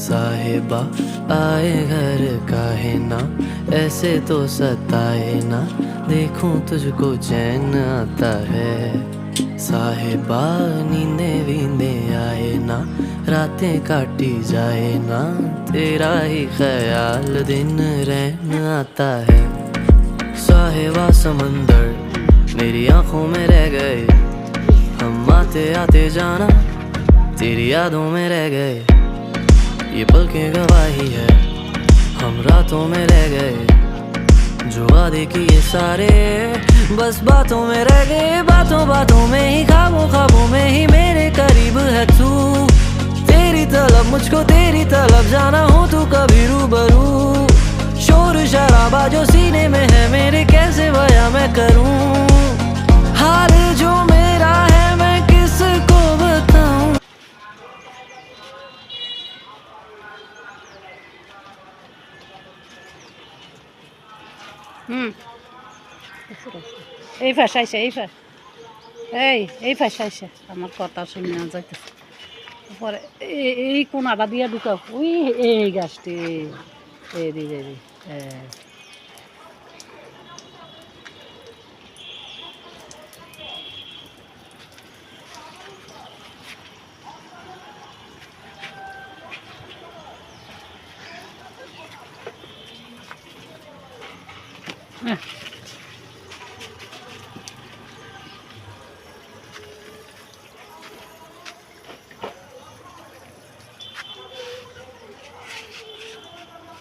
साहिबा आए घर काहे ना, ऐसे तो सताए ना, देखूं तुझको चैन आता है। साहिबा नींदे वींदे आए ना, रातें काटी जाए ना, तेरा ही ख्याल दिन रहन आता है। साहिबा समंदर मेरी आंखों में रह गए, हम आते आते जाना तेरी यादों में रह गए। ये पल की गवाही है, हम रातों में रह गए, जो वादे किए सारे बस बातों में रह गए। बातों बातों में ही, ख्वाबों ख्वाबों में ही मेरे करीब है तू। तेरी तलब मुझको तेरी तलब जाना हो तू कभी रूबरू। शोर शराबा जो सीने में है मेरे, कैसे बयां मैं करूं। हाल जो मेरा है मैं किसको बताऊं। এই পাশে আইসে এই পাশে আইসে আমার কথা শুনে না যাইতেছে। পরে এই কোনাটা দিয়া ঢুকাও, ওই এই গাছটি এই দি